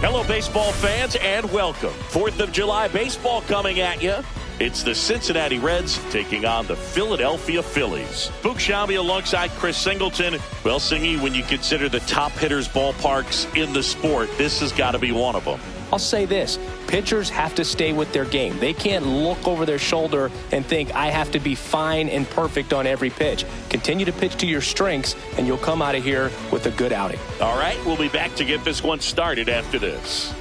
Hello, baseball fans, and welcome. 4th of July baseball coming at you. It's the Cincinnati Reds taking on the Philadelphia Phillies. Book Shambi alongside Chris Singleton. Well, Singy, when you consider the top hitters' ballparks in the sport, this has got to be one of them. I'll say this. Pitchers have to stay with their game. They can't look over their shoulder and think, I have to be fine and perfect on every pitch. Continue to pitch to your strengths, and you'll come out of here with a good outing. All right, we'll be back to get this one started after this.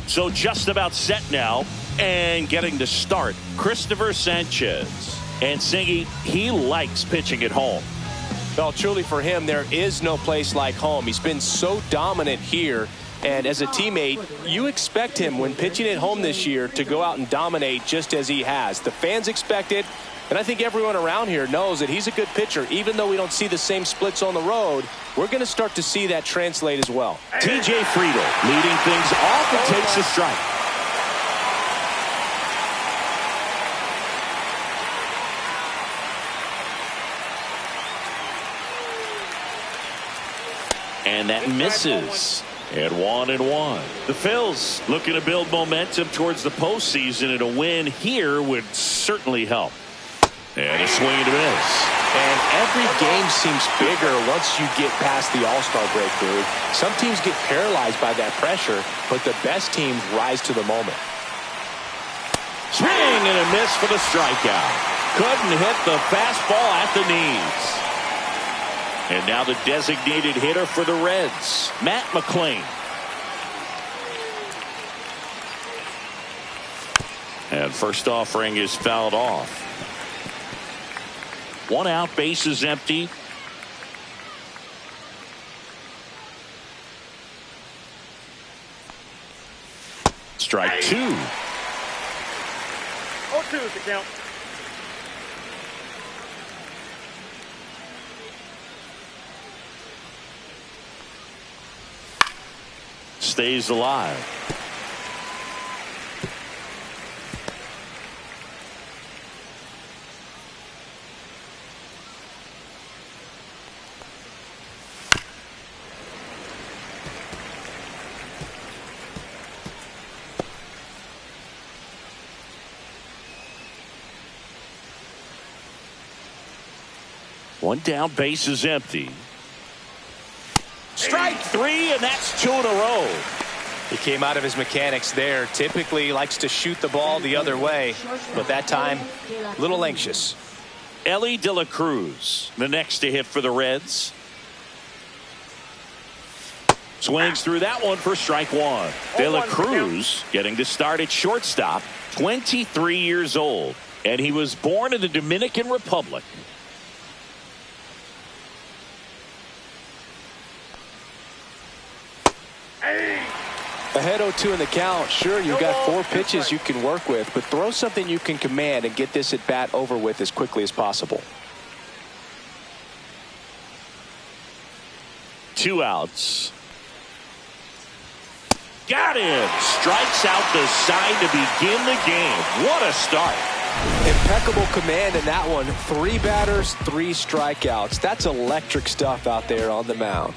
So just about set now, and getting to start, Christopher Sanchez. And Singy, he likes pitching at home. Well, truly for him, there is no place like home. He's been so dominant here. And as a teammate, you expect him when pitching at home this year to go out and dominate just as he has. The fans expect it. And I think everyone around here knows that he's a good pitcher. Even though we don't see the same splits on the road, we're going to start to see that translate as well. TJ Friedl leading things off and takes a strike. And that misses. At 1-1. The Phils looking to build momentum towards the postseason, and a win here would certainly help. And a swing and a miss. And every game seems bigger once you get past the All-Star break, dude. Some teams get paralyzed by that pressure, but the best teams rise to the moment. Swing and a miss for the strikeout. Couldn't hit the fastball at the knees. And now the designated hitter for the Reds, Matt McLean. And first offering is fouled off. 1 out, bases empty. Strike 2. 0-2 is the count. Stays alive. One down, base is empty. Strike 3, and that's 2 in a row. He came out of his mechanics there. Typically likes to shoot the ball the other way, but that time, a little anxious. Ellie De La Cruz, the next to hit for the Reds. Swings through that one for strike 1. De La Cruz getting to start at shortstop, 23 years old, and he was born in the Dominican Republic. Ahead 0-2 in the count. Sure, you've got 4 pitches you can work with, but throw something you can command and get this at bat over with as quickly as possible. 2 outs. Got him. Strikes out the sign to begin the game. What a start. Impeccable command in that one. 3 batters, 3 strikeouts. That's electric stuff out there on the mound.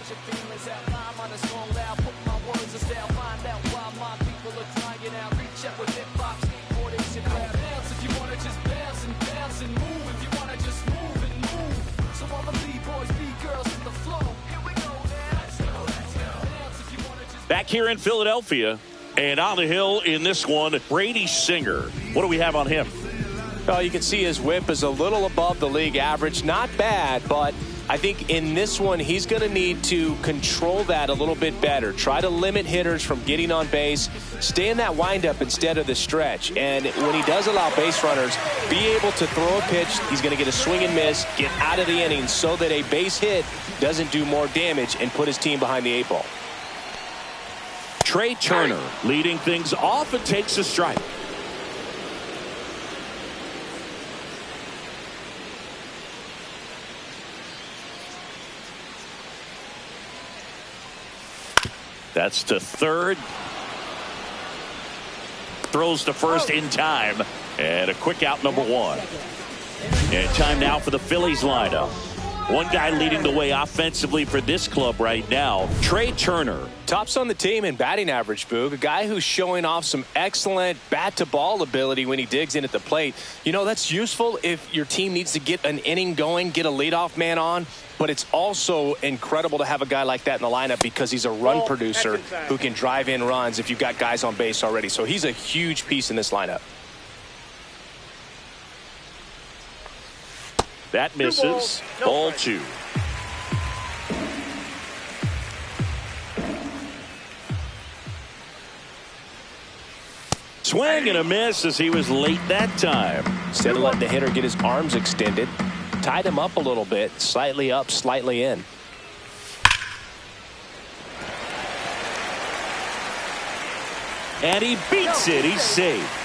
Back here in Philadelphia, and on the hill in this one, Brady Singer. What do we have on him? Well, you can see his whip is a little above the league average. Not bad, but I think in this one, he's going to need to control that a little bit better. Try to limit hitters from getting on base. Stay in that windup instead of the stretch. And when he does allow base runners, be able to throw a pitch. He's going to get a swing and miss, get out of the inning so that a base hit doesn't do more damage and put his team behind the 8 ball. Trey Turner leading things off and takes a strike. That's to third. Throws to first in time. And a quick out, number 1. And time now for the Phillies lineup. One guy leading the way offensively for this club right now, Trey Turner. Tops on the team in batting average, Boog. A guy who's showing off some excellent bat-to-ball ability when he digs in at the plate. You know, that's useful if your team needs to get an inning going, get a leadoff man on. But it's also incredible to have a guy like that in the lineup because he's a run producer who can drive in runs if you've got guys on base already. So he's a huge piece in this lineup. That misses. Ball 2. Swing and a miss as he was late that time. Instead of letting the hitter get his arms extended, tied him up a little bit, slightly up, slightly in. And he beats it. He's safe.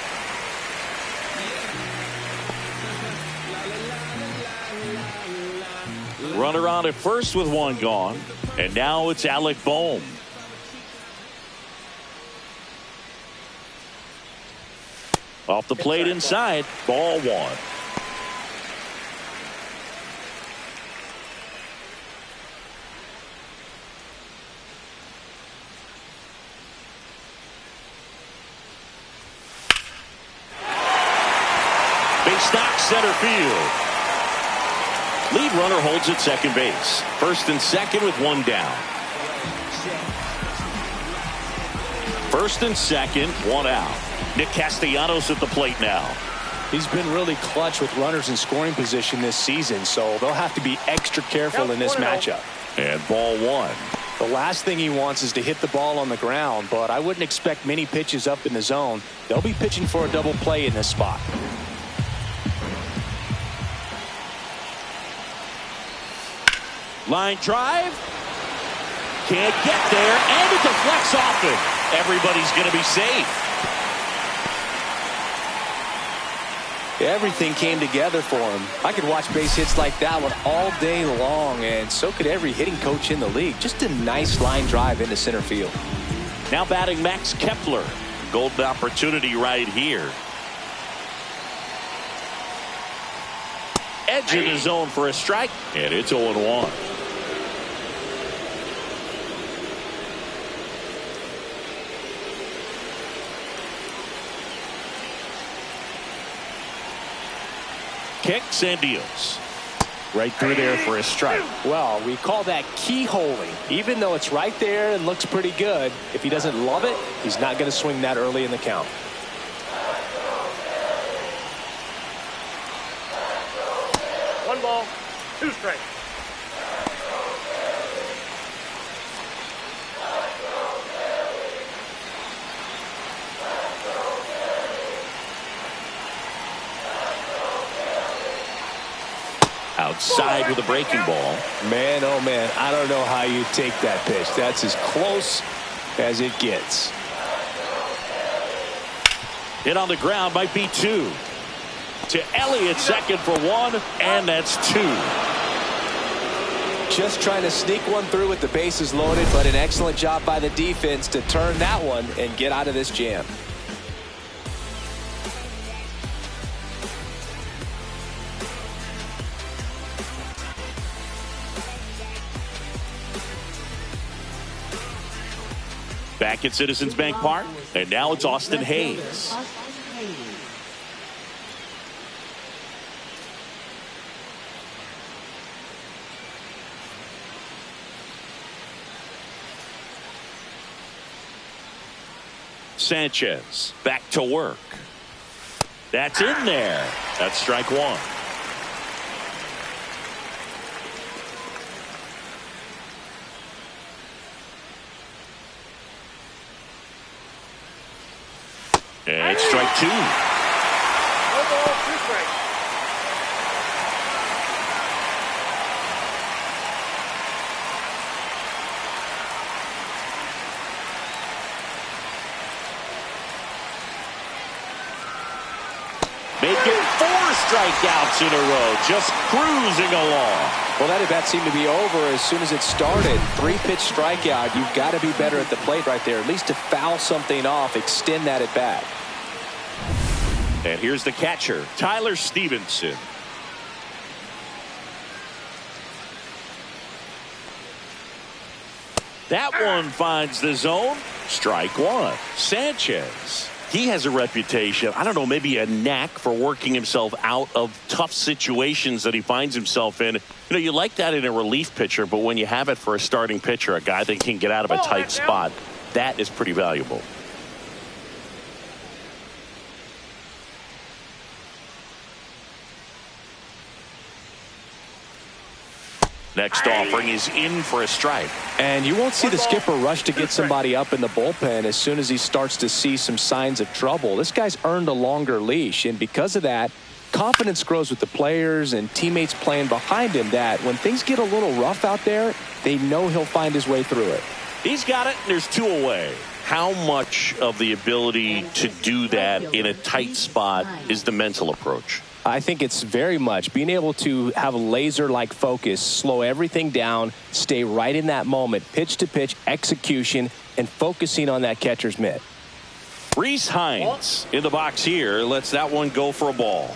Runner on at first with one gone. And now it's Alec Bohm. Off the plate inside. Ball 1. Base knock center field. Lead runner holds at second base. First and second with one down. First and second, one out. Nick Castellanos at the plate now. He's been really clutch with runners in scoring position this season, so they'll have to be extra careful in this matchup. And ball 1. The last thing he wants is to hit the ball on the ground, but I wouldn't expect many pitches up in the zone. They'll be pitching for a double play in this spot. Line drive. Can't get there, and it deflects off it. Everybody's going to be safe. Everything came together for him. I could watch base hits like that one all day long, and so could every hitting coach in the league. Just a nice line drive into center field. Now batting Max Kepler. Golden opportunity right here. Edge in the zone for a strike, and it's 0-1. Kicks and deals. Right through there for a strike. Well, we call that keyholing. Even though it's right there and looks pretty good, if he doesn't love it, he's not going to swing that early in the count. One ball, 2 strikes. Outside with a breaking ball. Man, oh man, I don't know how you take that pitch. That's as close as it gets. Hit on the ground, might be 2. To Elliott, second for 1, and that's 2. Just trying to sneak one through with the bases loaded, but an excellent job by the defense to turn that one and get out of this jam. Back at Citizens Bank Park, and now it's Austin Hayes. Sanchez back to work. That's in there. That's strike 1. And it's strike 2. 1 ball, 2 strikes. Make it 4 strikeouts in a row, just cruising along. Well, that at bat seemed to be over as soon as it started. 3-pitch strikeout. You've got to be better at the plate right there, at least to foul something off, extend that at bat. And here's the catcher, Tyler Stevenson. That one finds the zone. Strike one. Sanchez. He has a reputation, I don't know, maybe a knack for working himself out of tough situations that he finds himself in. You know, you like that in a relief pitcher, but when you have it for a starting pitcher, a guy that can get out of a tight spot, that is pretty valuable. Next offering is in for a strike. And you won't see the skipper rush to get somebody up in the bullpen as soon as he starts to see some signs of trouble. This guy's earned a longer leash, and because of that, confidence grows with the players and teammates playing behind him that when things get a little rough out there, they know he'll find his way through it. He's got it, and there's two away. How much of the ability to do that in a tight spot is the mental approach? I think it's very much being able to have a laser-like focus, slow everything down, stay right in that moment, pitch-to-pitch execution, and focusing on that catcher's mitt. Reese Hines in the box here lets that one go for a ball.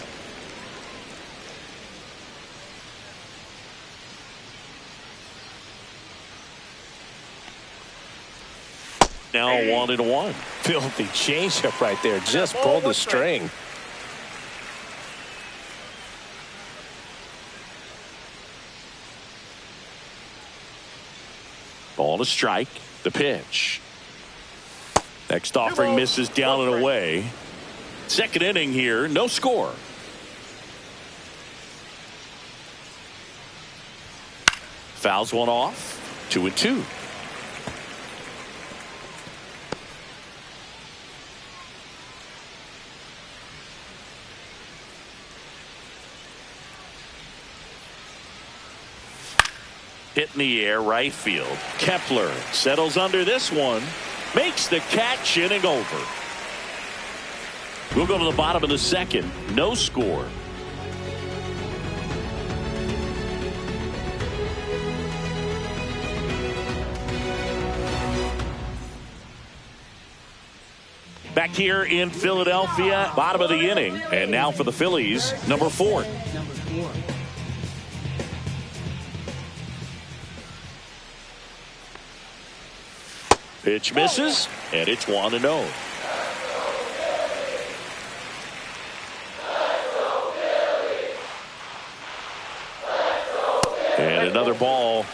Now 1-1. Filthy changeup right there. Just pulled the string. Ball to strike. The pitch. Next offering misses down and away. Second inning here. No score. Fouls one off. 2-2. Hit in the air, right field. Kepler settles under this one. Makes the catch, inning over. We'll go to the bottom of the second. No score. Back here in Philadelphia, bottom of the inning. And now for the Phillies, number 4. Pitch misses, and it's 1-0. And another ball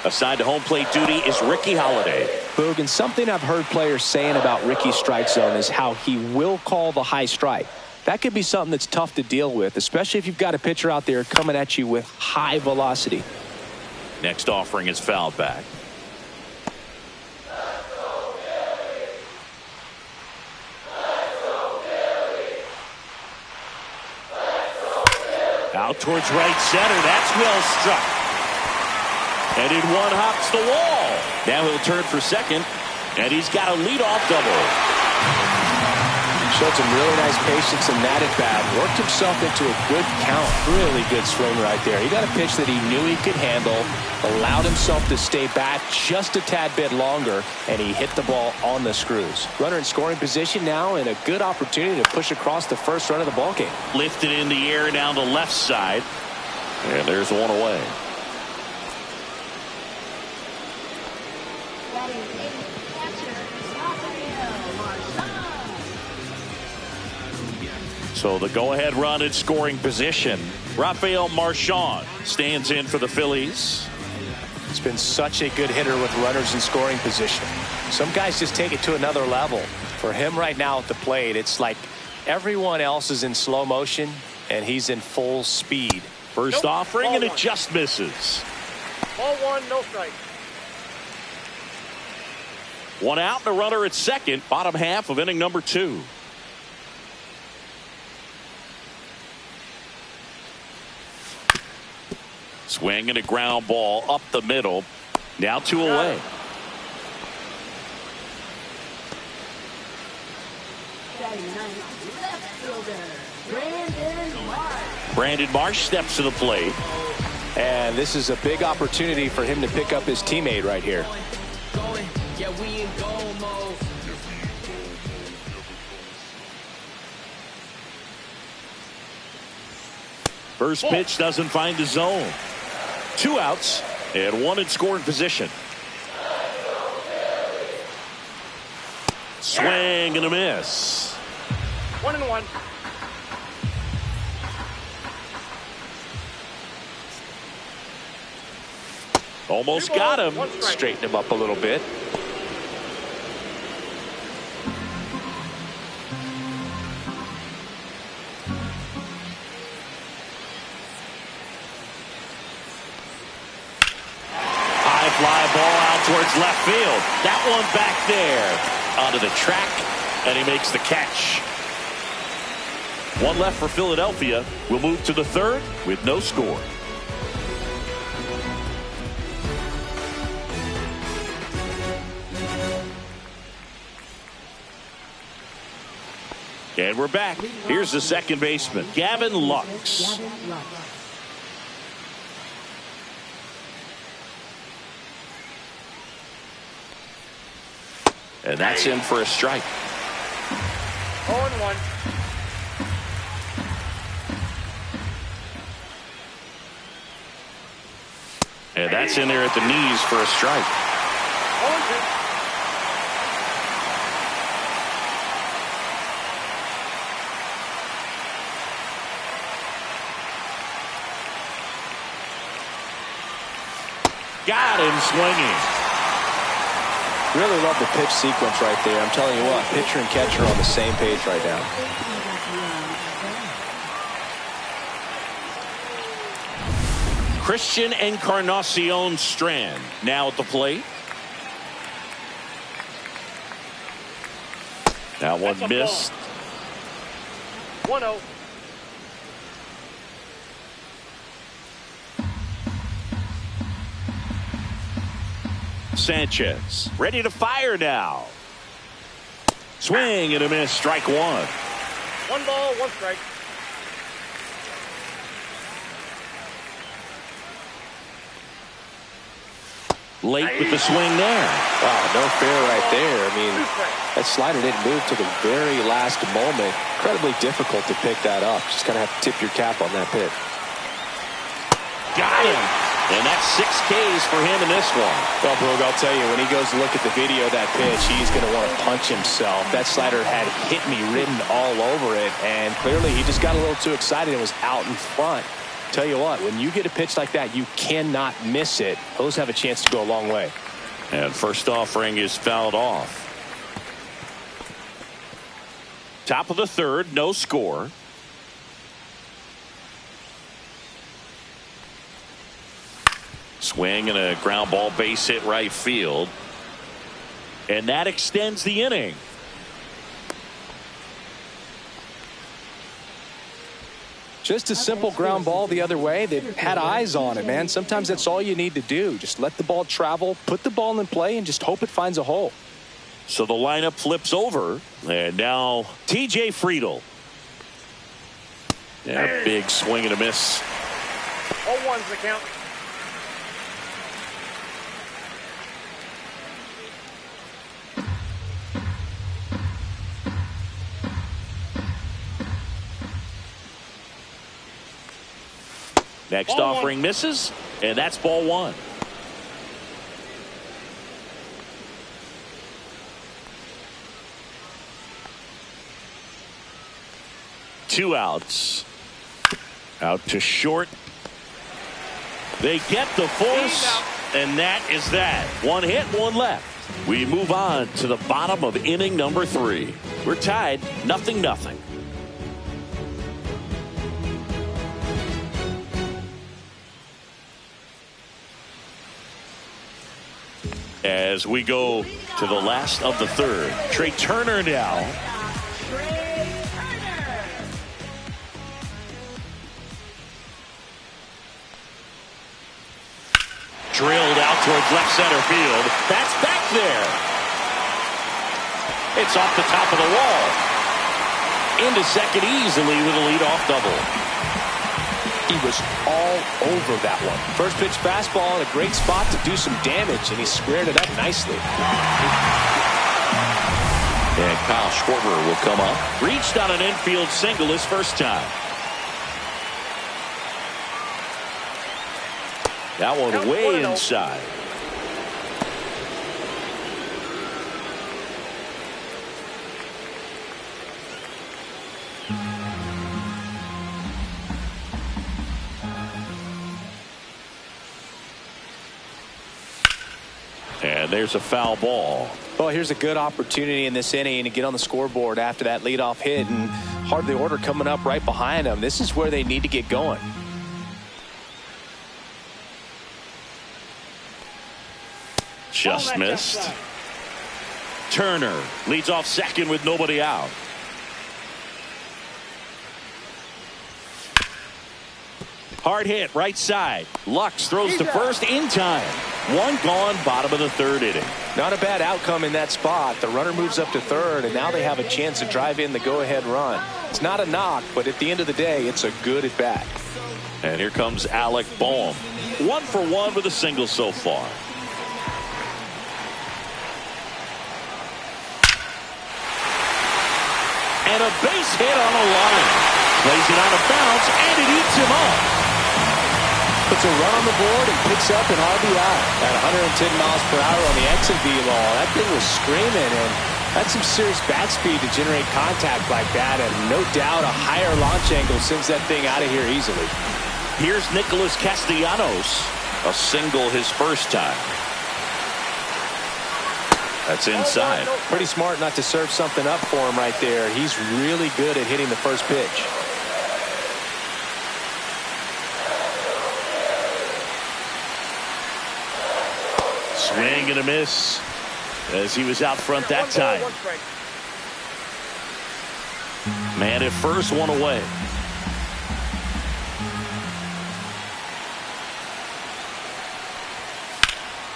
assigned to home plate duty is Ricky Holiday. Boog, and something I've heard players saying about Ricky's strike zone is how he will call the high strike. That could be something that's tough to deal with, especially if you've got a pitcher out there coming at you with high velocity. Next offering is fouled back. Out towards right center. That's well struck. And in one hops the wall. Now he'll turn for second. And he's got a leadoff double. Showed some really nice patience in that at bat. Worked himself into a good count. Really good swing right there. He got a pitch that he knew he could handle. Allowed himself to stay back just a tad bit longer. And he hit the ball on the screws. Runner in scoring position now, and a good opportunity to push across the first run of the ballgame. Lifted in the air down the left side. And there's one away. So the go-ahead run in scoring position. Rafael Marchand stands in for the Phillies. He's been such a good hitter with runners in scoring position. Some guys just take it to another level. For him right now at the plate, it's like everyone else is in slow motion, and he's in full speed. First offering, and it just misses. Ball 1, no strike. One out, and a runner at second. Bottom half of inning number 2. Swing and a ground ball up the middle. Now 2 away. Brandon Marsh steps to the plate. And this is a big opportunity for him to pick up his teammate right here. First pitch doesn't find the zone. 2 outs and 1 in scoring position. Swing and a miss. 1-1. Almost got him. Straighten him up a little bit. High fly ball out towards left field. That one back there onto the track, and he makes the catch. One left for Philadelphia. We'll move to the third with no score. And we're back. Here's the second baseman, Gavin Lux. And that's in for a strike. 0-1. And that's in there at the knees for a strike. 0-2. Got him swinging. Really love the pitch sequence right there. I'm telling you what, pitcher and catcher are on the same page right now. Christian Encarnacion Strand now at the plate. That one missed. 1-0. Sanchez ready to fire now. Swing and a miss. Strike one. 1 ball, 1 strike. Late with the swing there. Wow, no fair right there. I mean, that slider didn't move to the very last moment. Incredibly difficult to pick that up. Just kind of have to tip your cap on that pitch. Got him. And that's 6 Ks for him in this one. Well, Brooke, I'll tell you, when he goes to look at the video of that pitch, he's going to want to punch himself. That slider had hit me written all over it, and clearly he just got a little too excited and was out in front. Tell you what, when you get a pitch like that, you cannot miss it. Those have a chance to go a long way. And first offering is fouled off. Top of the third, no score. Swing and a ground ball base hit right field. And that extends the inning. Just a simple ground ball the other way. They had eyes on it, man. Sometimes that's all you need to do. Just let the ball travel, put the ball in play, and just hope it finds a hole. So the lineup flips over. And now TJ Friedl. Yeah, big swing and a miss. 0-1's the count. Next Ball offering one. misses, and that's ball one. Two outs. Out to short. They get the force, and that is that. One hit, one left. We move on to the bottom of inning number 3. We're tied 0-0. As we go to the last of the third, Trey Turner now. Drilled out towards left center field. That's back there. It's off the top of the wall. Into second easily with a leadoff double. He was all over that one. First pitch fastball in a great spot to do some damage, and he squared it up nicely. And Kyle Schwarber will come up. Reached on an infield single his first time. That one way inside. There's a foul ball. Well, here's a good opportunity in this inning to get on the scoreboard after that leadoff hit, and hard the order coming up right behind them. This is where they need to get going. Just missed. Turner leads off second with nobody out. Hard hit right side. Lux throws to first in time. One gone, bottom of the third inning. Not a bad outcome in that spot. The runner moves up to third, and now they have a chance to drive in the go-ahead run. It's not a knock, but at the end of the day, it's a good at bat. And here comes Alec Boehm. 1 for 1 with a single so far. And a base hit on a line. Plays it out of bounds, and it eats him up. Puts a run on the board and picks up an RBI at 110 miles per hour on the exit velo. That thing was screaming, and that's some serious bat speed to generate contact like that, and no doubt a higher launch angle sends that thing out of here easily. Here's Nicholas Castellanos. A single his first time. That's inside. Pretty smart not to serve something up for him right there. He's really good at hitting the first pitch. Swing and a miss as he was out front that time. Man at first, one away.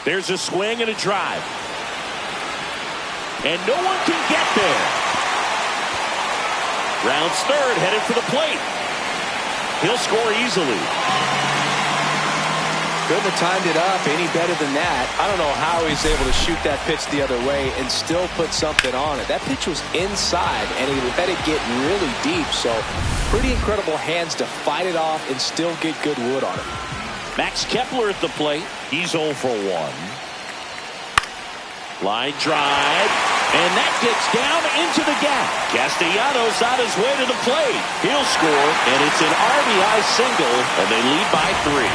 There's a swing and a drive. And no one can get there. Rounds third, headed for the plate. He'll score easily. Couldn't have timed it up any better than that. I don't know how he's able to shoot that pitch the other way and still put something on it. That pitch was inside, and he let it get really deep. So pretty incredible hands to fight it off and still get good wood on it. Max Kepler at the plate. He's 0 for 1. Line drive, and that gets down into the gap. Castellanos on his way to the plate. He'll score, and it's an RBI single, and they lead by 3.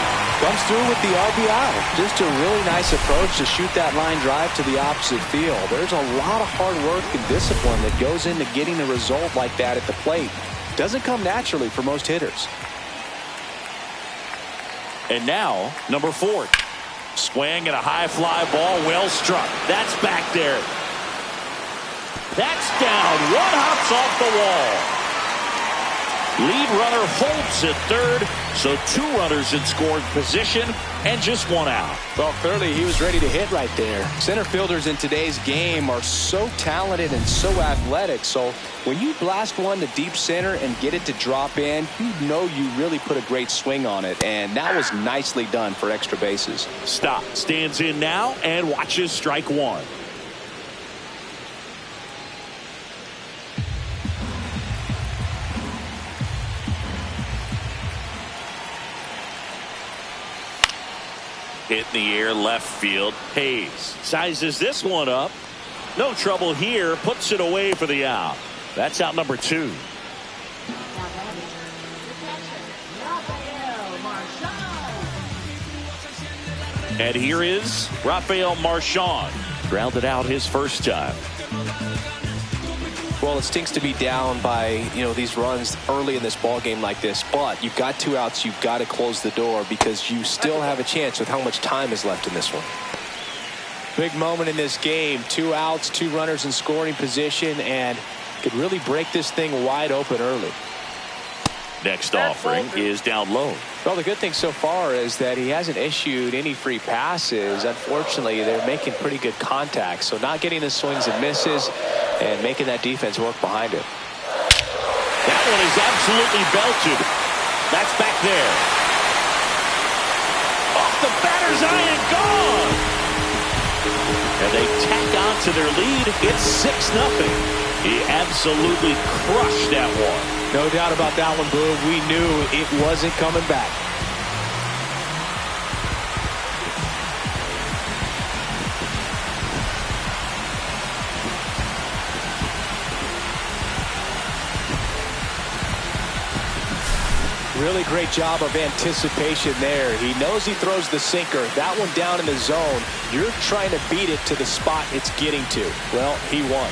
Comes through with the RBI. Just a really nice approach to shoot that line drive to the opposite field. There's a lot of hard work and discipline that goes into getting a result like that at the plate. Doesn't come naturally for most hitters. And now, number 4. Swing and a high fly ball, well struck. That's back there. That's down. One hops off the wall. Lead runner holds at third, so 2 runners in scoring position and just 1 out. Well, clearly he was ready to hit right there. Center fielders in today's game are so talented and so athletic, so when you blast one to deep center and get it to drop in, you know you really put a great swing on it, and that was nicely done for extra bases. Stop. Stands in now and watches strike 1. Hit in the air left field. Hayes sizes this one up. No trouble here. Puts it away for the out. That's out number 2. And here is Rafael Marchand. Grounded out his first time. Well, it stinks to be down by, these runs early in this ball game like this, but you've got 2 outs. You've got to close the door because you still have a chance with how much time is left in this one. Big moment in this game. 2 outs, 2 runners in scoring position, and could really break this thing wide open early. Next offering is down low. Well, the good thing so far is that he hasn't issued any free passes. Unfortunately, they're making pretty good contact, so not getting the swings and misses and making that defense work behind it. That one is absolutely belted. That's back there. Off the batter's eye and gone. And they tack on to their lead. It's 6-0. He absolutely crushed that one. No doubt about that one, Boo. We knew it wasn't coming back. Really great job of anticipation there. He knows he throws the sinker. That one down in the zone. You're trying to beat it to the spot it's getting to. Well, he won.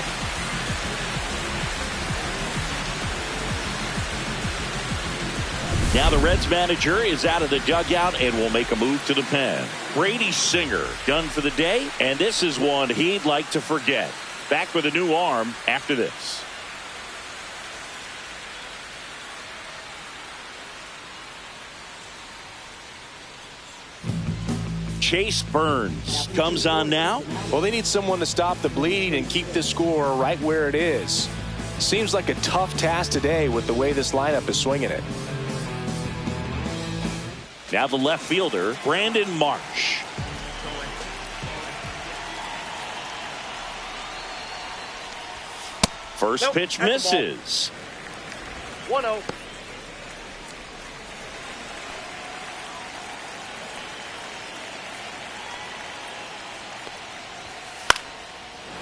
Now the Reds manager is out of the dugout and will make a move to the pen. Brady Singer done for the day, and this is one he'd like to forget. Back with a new arm after this. Chase Burns comes on now. Well, they need someone to stop the bleeding and keep the score right where it is. Seems like a tough task today with the way this lineup is swinging it. Now the left fielder, Brandon Marsh. First pitch misses. 1-0.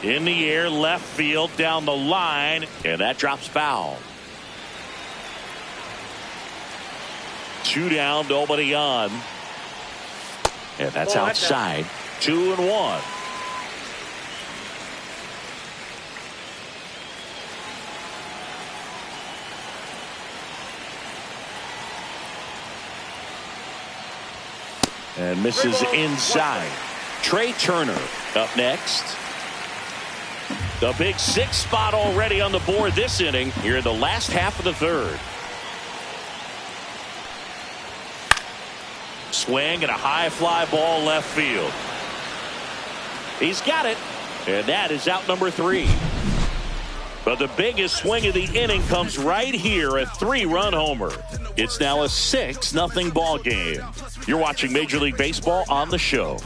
In the air, left field, down the line, and that drops foul. 2 down, nobody on. And that's outside. 2-1. And misses inside. Trey Turner up next. The big 6 spot already on the board this inning here in the last half of the third. Swing and a high fly ball left field. He's got it, and that is out number 3. But the biggest swing of the inning comes right here, a 3-run homer. It's now a 6-0 ball game. You're watching Major League Baseball on the show.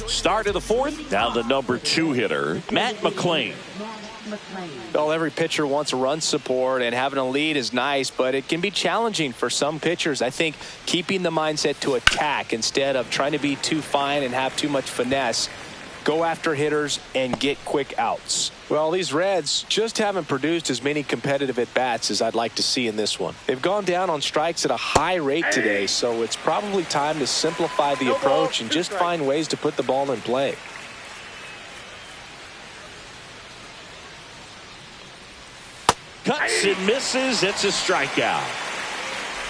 Start of the fourth. Now the number 2 hitter, Matt McClain. Well, every pitcher wants a run support, and having a lead is nice, but it can be challenging for some pitchers. I think keeping the mindset to attack instead of trying to be too fine and have too much finesse. Go after hitters and get quick outs. Well, these Reds just haven't produced as many competitive at-bats as I'd like to see in this one. They've gone down on strikes at a high rate today, so it's probably time to simplify the approach and just find ways to put the ball in play. Cuts and misses. It's a strikeout.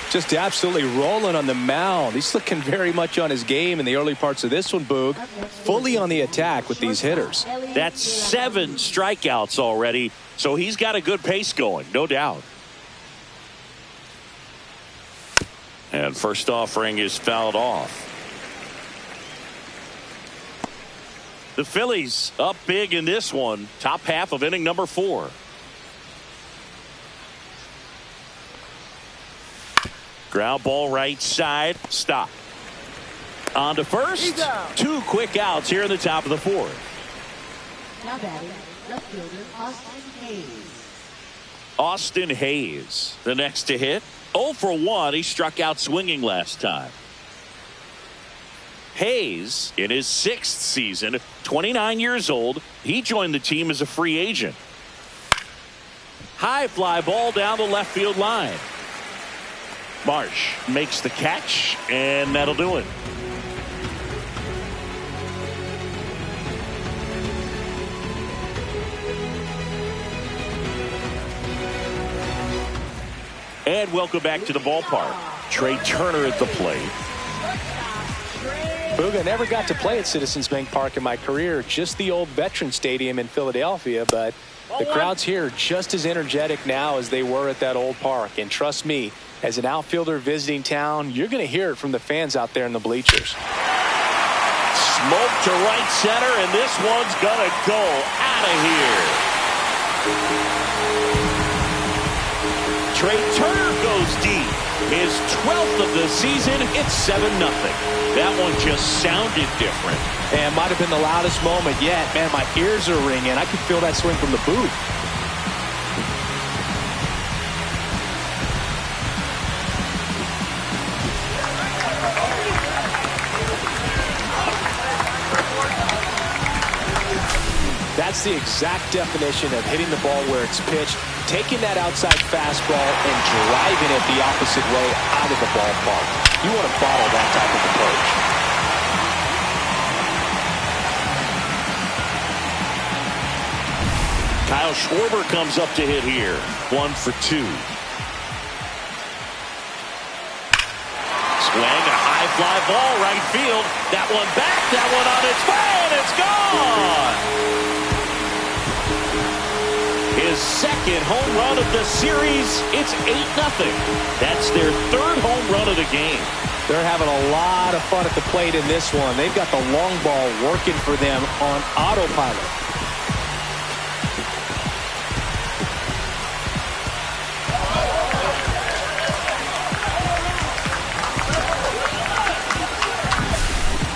Just absolutely rolling on the mound. He's looking very much on his game in the early parts of this one, Boog. Fully on the attack with these hitters. That's 7 strikeouts already, so he's got a good pace going, no doubt. And first offering is fouled off. The Phillies up big in this one, top half of inning number 4. Ground ball right side. Stop. On to first. 2 quick outs here in the top of the 4th. Now batting, left fielder Austin Hayes. Austin Hayes, the next to hit. 0 for 1. He struck out swinging last time. Hayes, in his 6th season, 29 years old. He joined the team as a free agent. High fly ball down the left field line. Marsh makes the catch, and that'll do it. And welcome back to the ballpark. Trey Turner at the plate. Booga, never got to play at Citizens Bank Park in my career, just the old Veteran Stadium in Philadelphia, but the crowds here just as energetic now as they were at that old park. And trust me, as an outfielder visiting town, you're going to hear it from the fans out there in the bleachers. Smoke to right center, and this one's going to go out of here. Trey Turner goes deep. His 12th of the season. It's 7-0. That one just sounded different. And might have been the loudest moment yet. Man, my ears are ringing. I could feel that swing from the booth. That That's the exact definition of hitting the ball where it's pitched, taking that outside fastball and driving it the opposite way out of the ballpark. You want to bottle that type of approach. Kyle Schwarber comes up to hit here. 1 for 2. Swing, a high fly ball, right field. That one back, that one on its way, and it's gone. His second home run of the series. It's 8-0. That's their third home run of the game. They're having a lot of fun at the plate in this one. They've got the long ball working for them on autopilot.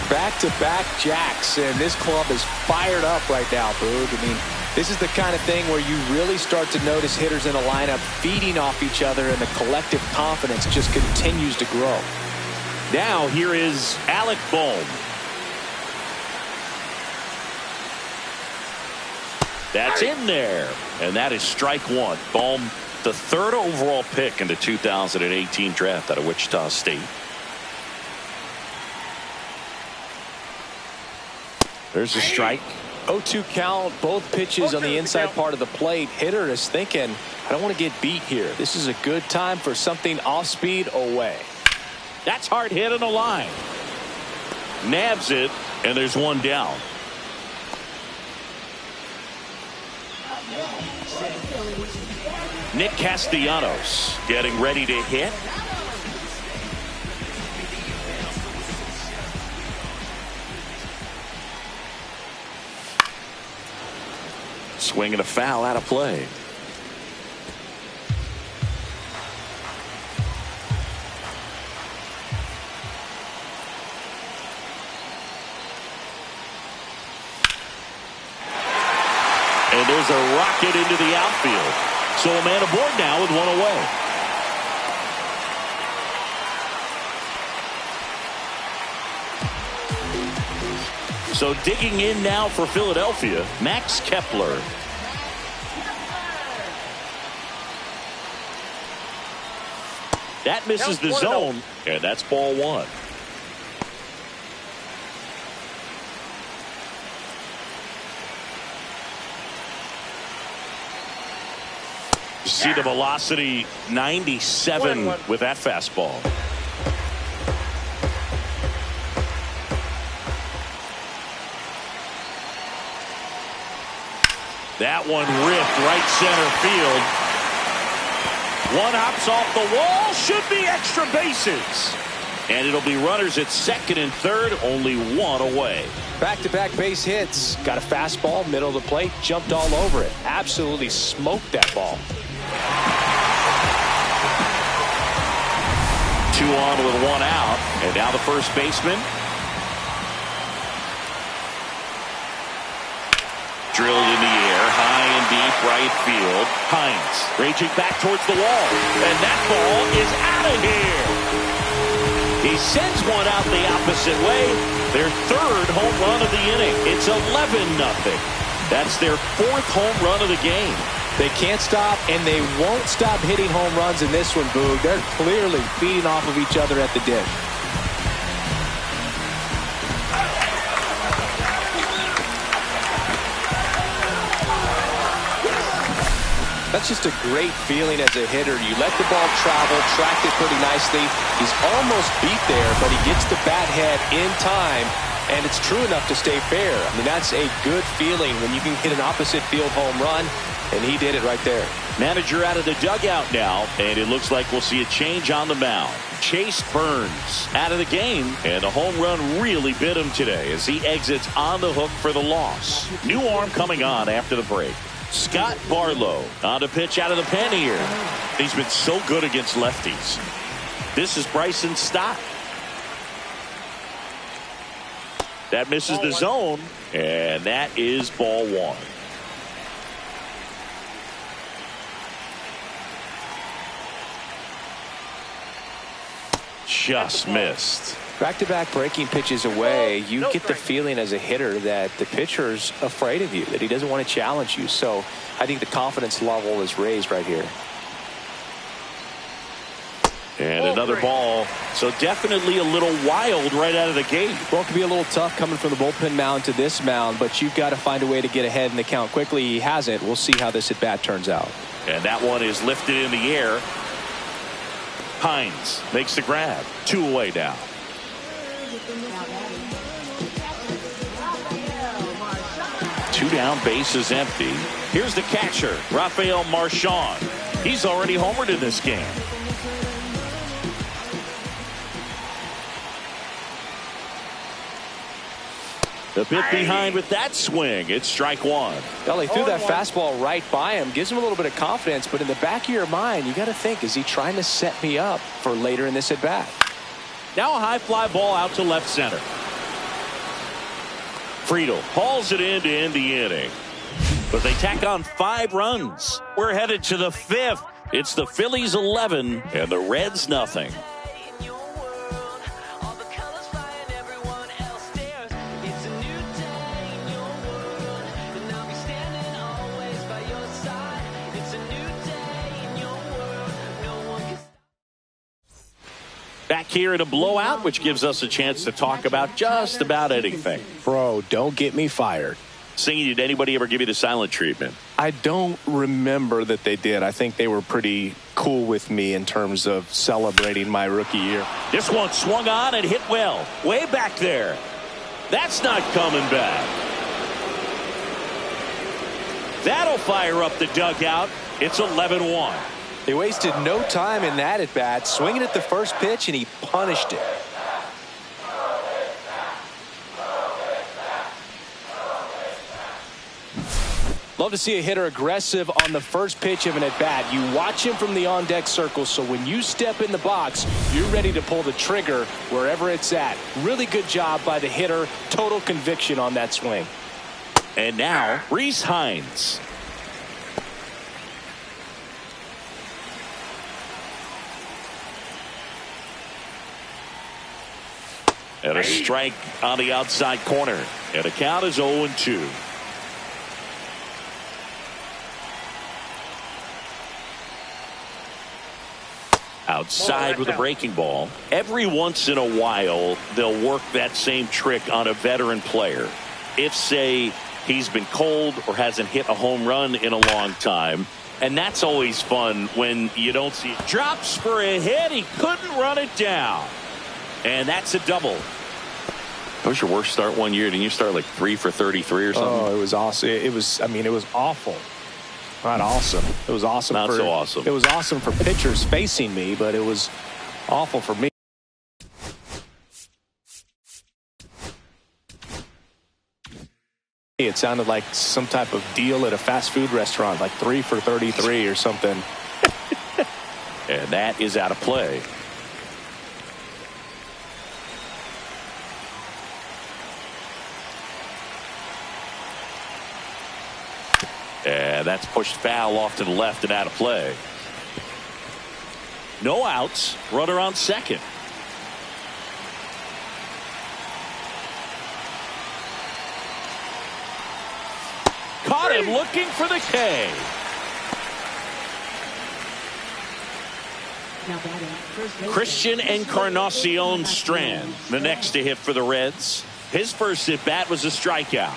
Back-to-back jacks, and this club is fired up right now, Boog. I mean, this is the kind of thing where you really start to notice hitters in a lineup feeding off each other, and the collective confidence just continues to grow. Now here is Alec Bohm. That's in there, and that is strike one. Bohm, the third overall pick in the 2018 draft out of Wichita State. There's a strike. 0-2 count, both pitches on the inside part of the plate. Hitter is thinking, I don't want to get beat here. This is a good time for something off speed away. That's hard hit on the line. Nabs it, and there's one down. Nick Castellanos getting ready to hit. Swing and a foul out of play. And there's a rocket into the outfield. So a man aboard now with one away. So digging in now for Philadelphia, Max Kepler. That misses the zone, and that's ball one. You see the velocity, 97 with that fastball. That one ripped right center field. One hops off the wall, should be extra bases. And it'll be runners at second and third, only one away. Back-to-back base hits. Got a fastball, middle of the plate, jumped all over it. Absolutely smoked that ball. 2 on with 1 out. And now the first baseman. Drilled in the air, high and deep right field. Hines raging back towards the wall. And that ball is out of here. He sends one out the opposite way. Their third home run of the inning. It's 11-0. That's their 4th home run of the game. They can't stop, and they won't stop hitting home runs in this one, Boog. They're clearly feeding off of each other at the dish. That's just a great feeling as a hitter. You let the ball travel, tracked it pretty nicely. He's almost beat there, but he gets the bat head in time, and it's true enough to stay fair. I mean, that's a good feeling when you can hit an opposite field home run, and he did it right there. Manager out of the dugout now, and it looks like we'll see a change on the mound. Chase Burns out of the game, and the home run really bit him today as he exits on the hook for the loss. New arm coming on after the break. Scott Barlow on the pitch out of the pen here. He's been so good against lefties. This is Bryson Stott. That misses the zone, and that is ball one. Just missed. Back-to-back breaking pitches away, you get the feeling as a hitter that the pitcher's afraid of you, that he doesn't want to challenge you. So I think the confidence level is raised right here. And another ball. So definitely a little wild right out of the gate. Well, it can be a little tough coming from the bullpen mound to this mound, but you've got to find a way to get ahead in the count quickly. He hasn't. We'll see how this at-bat turns out. And that one is lifted in the air. Hines makes the grab. 2 away now. Two down, base is empty. Here's the catcher, Rafael Marchand. He's already homered in this game. A bit behind with that swing. It's strike one. Well, he threw that fastball right by him. Gives him a little bit of confidence, but in the back of your mind, you got to think, is he trying to set me up for later in this at-bat? Now a high fly ball out to left center. Friedel hauls it in to end the inning. But they tack on 5 runs. We're headed to the 5th. It's the Phillies 11 and the Reds nothing. Back here in a blowout, which gives us a chance to talk about just about anything. Bro, don't get me fired. Singing, did anybody ever give you the silent treatment? I don't remember that they did. I think they were pretty cool with me in terms of celebrating my rookie year. This one swung on and hit well. Way back there. That's not coming back. That'll fire up the dugout. It's 11-1. They wasted no time in that at bat, swinging at the first pitch, and he punished it. Love to see a hitter aggressive on the first pitch of an at bat. You watch him from the on deck circle, so when you step in the box, you're ready to pull the trigger wherever it's at. Really good job by the hitter. Total conviction on that swing. And now Rhys Hines. And a strike on the outside corner. And the count is 0-2. Outside with a breaking ball. Every once in a while, they'll work that same trick on a veteran player. If, say, he's been cold or hasn't hit a home run in a long time. And that's always fun when you don't see it. Drops for a hit. He couldn't run it down. And that's a double. What was your worst start one year? Didn't you start like 3 for 33 or something? Oh, it was awesome. It was awful. Not awesome. It was awesome. Not so awesome. It was awesome for pitchers facing me, but it was awful for me. It sounded like some type of deal at a fast food restaurant, like 3 for 33 or something. And that is out of play. And that's pushed foul off to the left and out of play. No outs. Runner on second. Caught him looking for the K. Christian Encarnacion Strand, the next to hit for the Reds. His first at bat was a strikeout.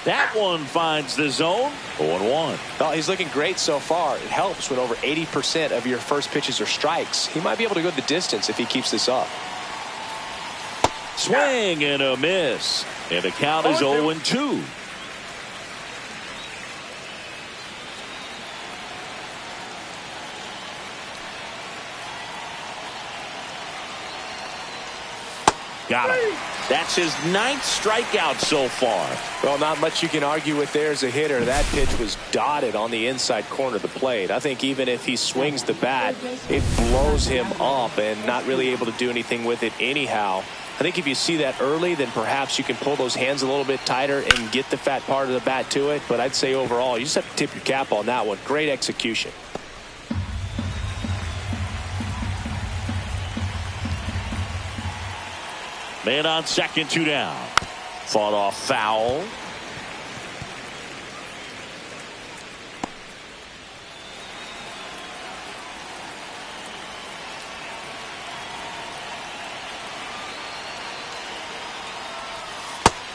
That one finds the zone. 0-1. Well, he's looking great so far. It helps when over 80% of your first pitches are strikes. He might be able to go the distance if he keeps this up. Swing and a miss. And the count is 0-2. Got him. That's his 9th strikeout so far. Well, not much you can argue with there as a hitter. That pitch was dotted on the inside corner of the plate. I think even if he swings the bat, it blows him up and not really able to do anything with it anyhow. I think if you see that early, then perhaps you can pull those hands a little bit tighter and get the fat part of the bat to it. But I'd say overall, you just have to tip your cap on that one. Great execution. Man on second, 2 down. Fought off foul.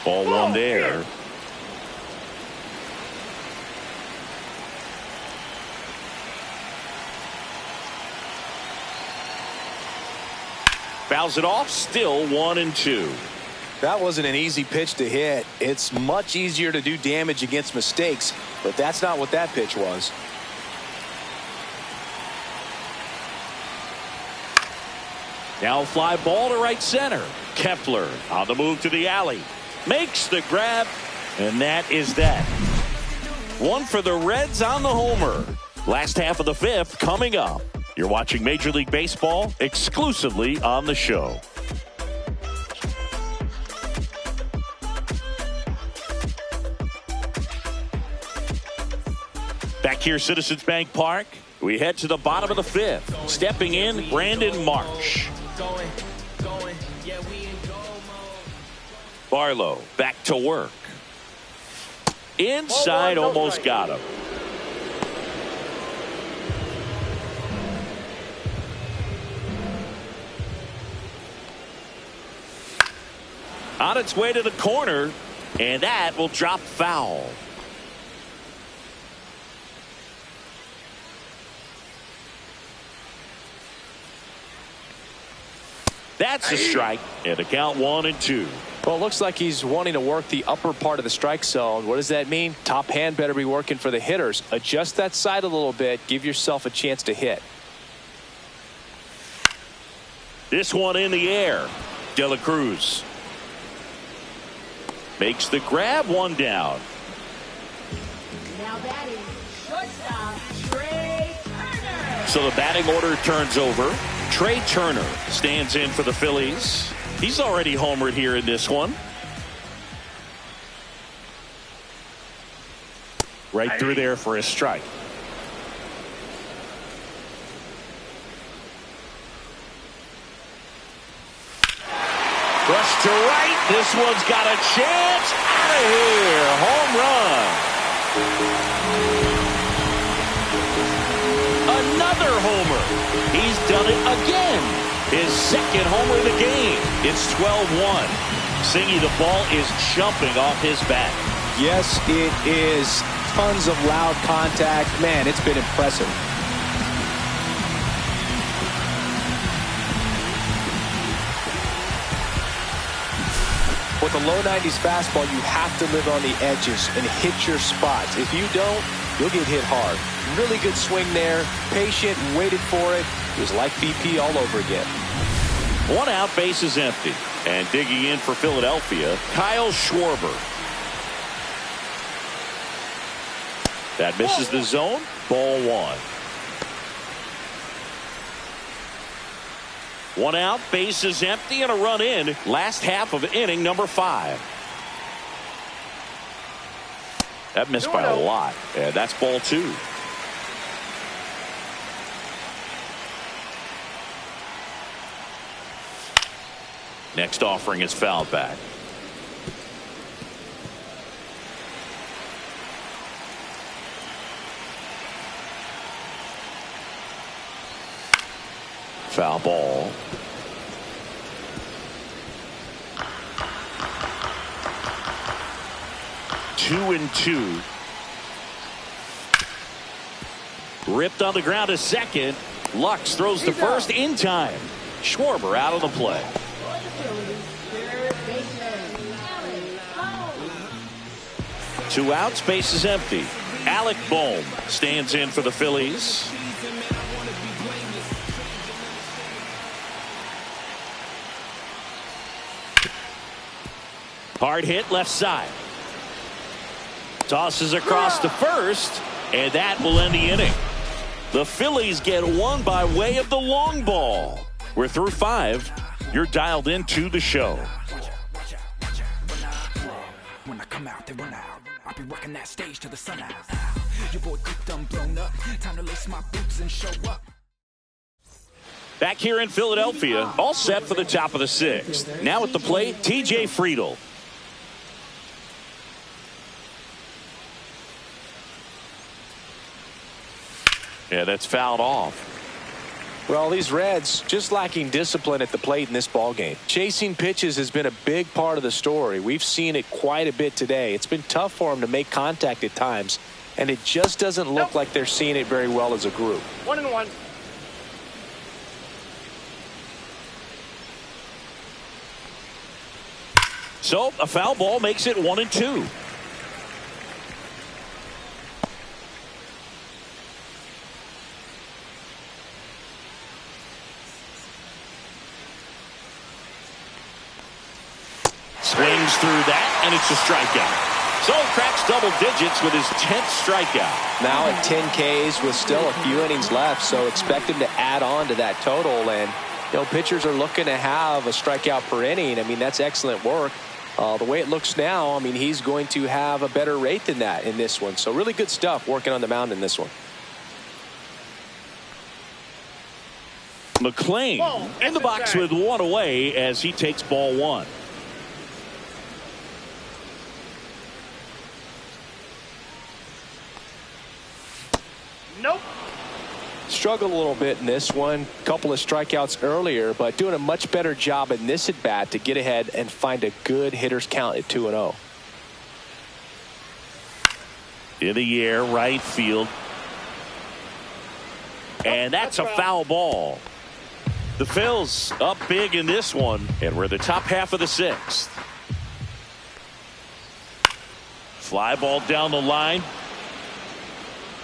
Ball one there. Fouls it off, still 1-2. That wasn't an easy pitch to hit. It's much easier to do damage against mistakes, but that's not what that pitch was. Now a fly ball to right center. Kepler on the move to the alley. Makes the grab, and that is that. One for the Reds on the homer. Last half of the fifth coming up. You're watching Major League Baseball exclusively on the show. Back here, Citizens Bank Park. We head to the bottom of the fifth. Stepping in, Brandon Marsh. Barlow back to work. Inside, almost got him. On its way to the corner, and that will drop foul. That's a strike, and a count 1-2. Well, it looks like he's wanting to work the upper part of the strike zone. What does that mean? Top hand better be working for the hitters. Adjust that side a little bit. Give yourself a chance to hit. This one in the air. De La Cruz makes the grab, 1 down. Now batting, shortstop, Trey Turner. So the batting order turns over. Trey Turner stands in for the Phillies. He's already homered here in this one. Right through there for a strike. Brush to right. This one's got a chance. Out of here. Home run. Another homer. He's done it again. His second homer of the game. It's 12-1. Singy, the ball is jumping off his bat. Yes, it is. Tons of loud contact. Man, it's been impressive. With a low 90s fastball, you have to live on the edges and hit your spots. If you don't, you'll get hit hard. Really good swing there. Patient, waited for it. It was like BP all over again. 1 out, base is empty. And digging in for Philadelphia, Kyle Schwarber. That misses the zone. Ball 1. 1 out, base is empty, and a run in. Last half of inning number 5. That missed by a lot. And that's ball 2. Next offering is fouled back. Foul ball. Two and 2. Ripped on the ground to second. Lux throws to first in time. Schwarber out of the play. 2 outs, base is empty. Alec Bohm stands in for the Phillies. Hard hit left side. Tosses across to first, and that will end the inning. The Phillies get 1 by way of the long ball. We're through 5. You're dialed into the show. When I come out, they run out. I'll be working that stage till the sun out. Your boy cooked, I'm blown up. Time to lace my boots and show up. Back here in Philadelphia, all set for the top of the sixth. Now at the plate, T.J. Friedl. Yeah, that's fouled off. Well, these Reds just lacking discipline at the plate in this ballgame. Chasing pitches has been a big part of the story. We've seen it quite a bit today. It's been tough for them to make contact at times, and it just doesn't look like they're seeing it very well as a group. 1-1. So a foul ball makes it 1-2. Swings through that, and it's a strikeout. So cracks double digits with his 10th strikeout. Now at 10 Ks with still a few innings left, so expect him to add on to that total. And, pitchers are looking to have a strikeout per inning. I mean, that's excellent work. The way it looks now, I mean, he's going to have a better rate than that in this one. So really good stuff working on the mound in this one. McClain in the box with one away as he takes ball one. Nope. Struggled a little bit in this one. Couple of strikeouts earlier, but doing a much better job in this at bat to get ahead and find a good hitter's count at 2-0. In the air, right field. And that's a foul ball. The Phils up big in this one, and we're the top half of the sixth. Fly ball down the line.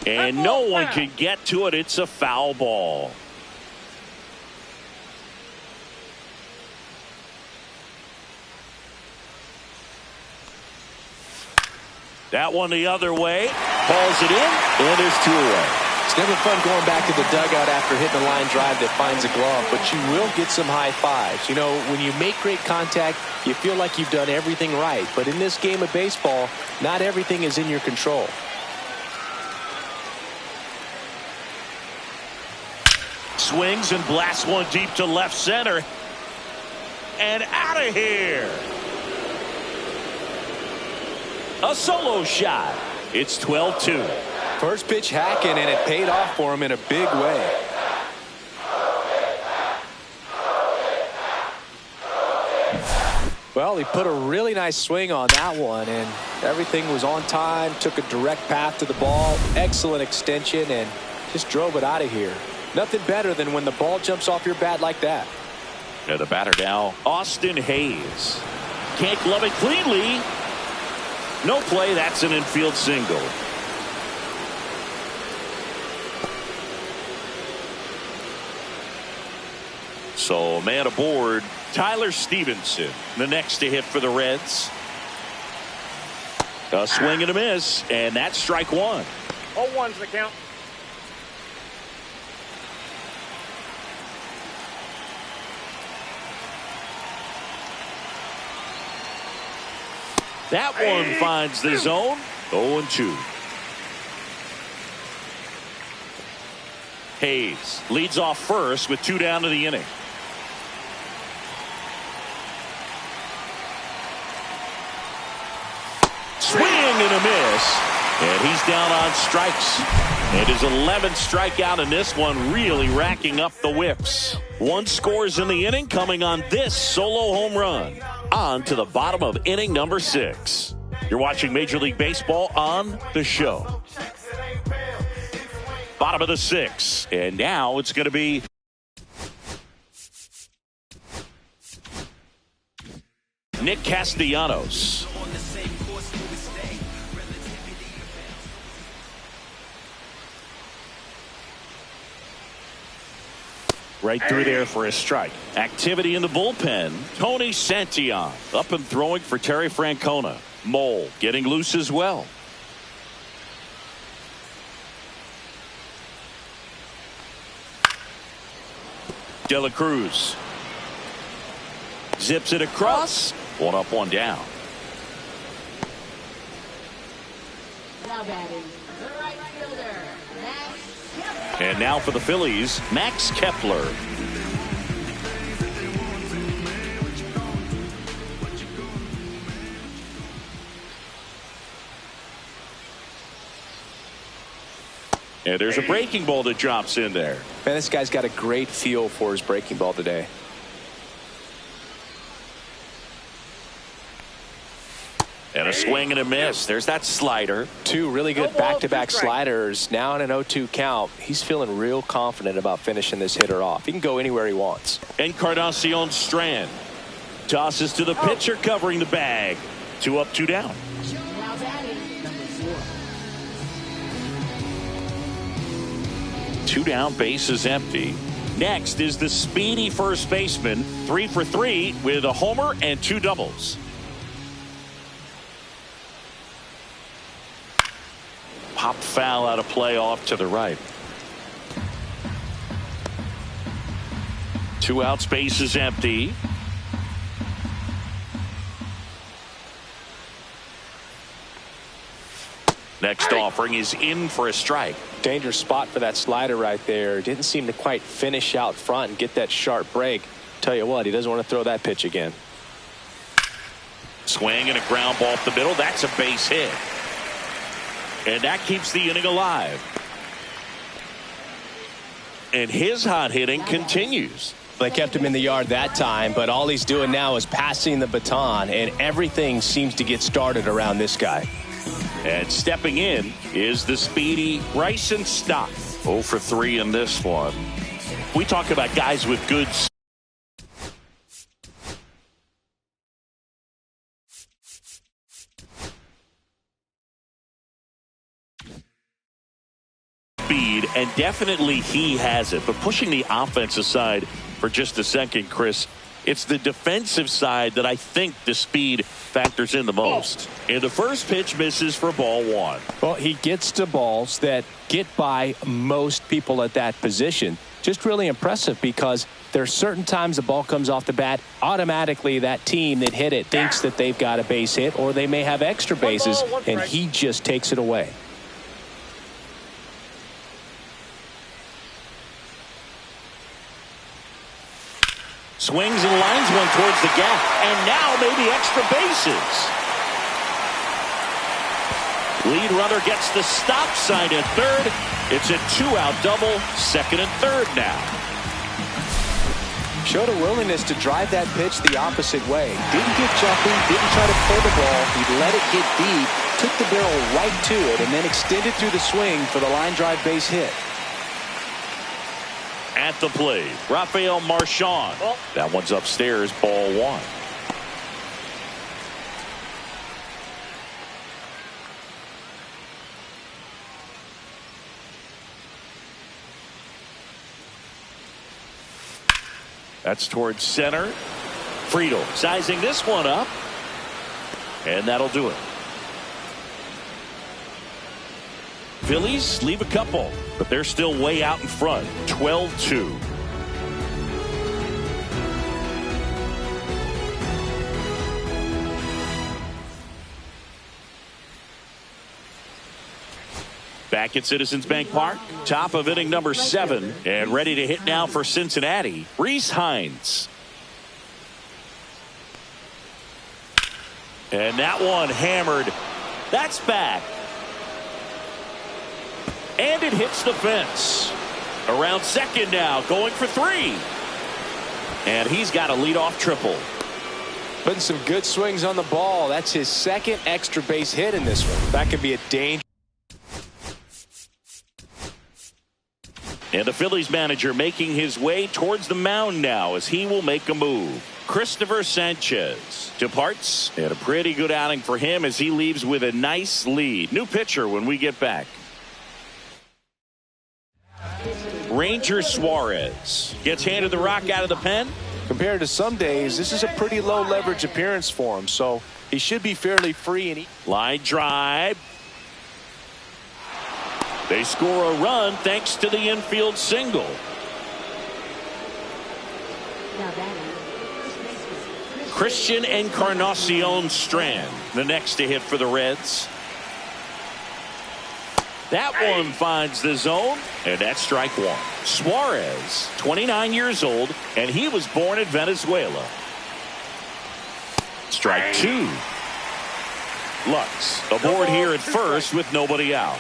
And no one can get to it. It's a foul ball. That one the other way. Hauls it in, and there's two away. It's never fun going back to the dugout after hitting a line drive that finds a glove, but you will get some high fives. When you make great contact, you feel like you've done everything right. But in this game of baseball, not everything is in your control. Swings and blasts one deep to left center. And out of here. A solo shot. It's 12-2. First pitch hacking, and it paid off for him in a big way. Well, he put a really nice swing on that one, and everything was on time. Took a direct path to the ball. Excellent extension, and just drove it out of here. Nothing better than when the ball jumps off your bat like that. Yeah, the batter now, Austin Hayes. Can't glove it cleanly. No play. That's an infield single. So, man aboard, Tyler Stevenson, the next to hit for the Reds. A swing and a miss, and that's strike one. 0-1's the count. That one finds the zone. 0-2. Hayes leads off first with two down to the inning. Swing and a miss. And he's down on strikes. And his 11th strikeout in this one, really racking up the whips. One scores in the inning, coming on this solo home run. On to the bottom of inning number 6. You're watching Major League Baseball on The Show. Bottom of the 6th. And now it's going to be Nick Castellanos. Right through there for a strike. Activity in the bullpen. Tony Santillan up and throwing for Terry Francona. Mole getting loose as well. De La Cruz zips it across. One up, one down. Now batting, the right fielder, Max Kepler. And now for the Phillies, Max Kepler. And there's a breaking ball that drops in there. Man, this guy's got a great feel for his breaking ball today. And a swing and a miss. There's that slider. Two really good back-to-back sliders. Now in an 0-2 count. He's feeling real confident about finishing this hitter off. He can go anywhere he wants. Encarnacion Strand tosses to the pitcher covering the bag. 2 up, 2 down. Now batting, number 4. 2 down, bases empty. Next is the speedy first baseman, 3 for 3 with a homer and 2 doubles. Pop foul out of play off to the right. 2 outs, bases empty. Next offering is in for a strike. Dangerous spot for that slider right there. Didn't seem to quite finish out front and get that sharp break. Tell you what, he doesn't want to throw that pitch again. Swing and a ground ball up the middle. That's a base hit. And that keeps the inning alive. And his hot hitting continues. They kept him in the yard that time, but all he's doing now is passing the baton, and everything seems to get started around this guy. And stepping in is the speedy Bryson Stott. 0 for 3 in this one. We talk about guys with good speed, and definitely he has it. But pushing the offense aside for just a second, Chris, it's the defensive side that I think the speed factors in the most. And the first pitch misses for ball 1. Well, he gets to balls that get by most people at that position. Just really impressive because there are certain times the ball comes off the bat, automatically that team that hit it thinks that they've got a base hit or they may have extra bases, and he just takes it away. Swings and lines one towards the gap, and now maybe extra bases. Lead runner gets the stop sign at third. It's a 2-out double, second and third now. Showed a willingness to drive that pitch the opposite way. Didn't get jumpy, didn't try to pull the ball. He let it get deep, took the barrel right to it, and then extended through the swing for the line drive base hit. At the plate, Rafael Marchand. That one's upstairs, ball 1. That's towards center. Friedel sizing this one up. And that'll do it. Phillies leave a couple, but they're still way out in front. 12-2. Back at Citizens Bank Park, top of inning number 7, and ready to hit now for Cincinnati, Rhys Hines. And that one hammered. That's back. And it hits the fence. Around second now, going for 3. And he's got a leadoff triple. Putting some good swings on the ball. That's his second extra base hit in this one. That could be a danger. And the Phillies manager making his way towards the mound now as he will make a move. Christopher Sanchez departs, and a pretty good outing for him as he leaves with a nice lead. New pitcher when we get back. Ranger Suarez gets handed the rock out of the pen. Compared to some days, this is a pretty low leverage appearance for him, so he should be fairly free. And line drive. They score a run thanks to the infield single. Now batting, first baseman, Christian Encarnacion Strand, the next to hit for the Reds. That one finds the zone, and that's strike 1. Suarez, 29 years old, and he was born in Venezuela. Strike 2. Lux aboard here at first with nobody out.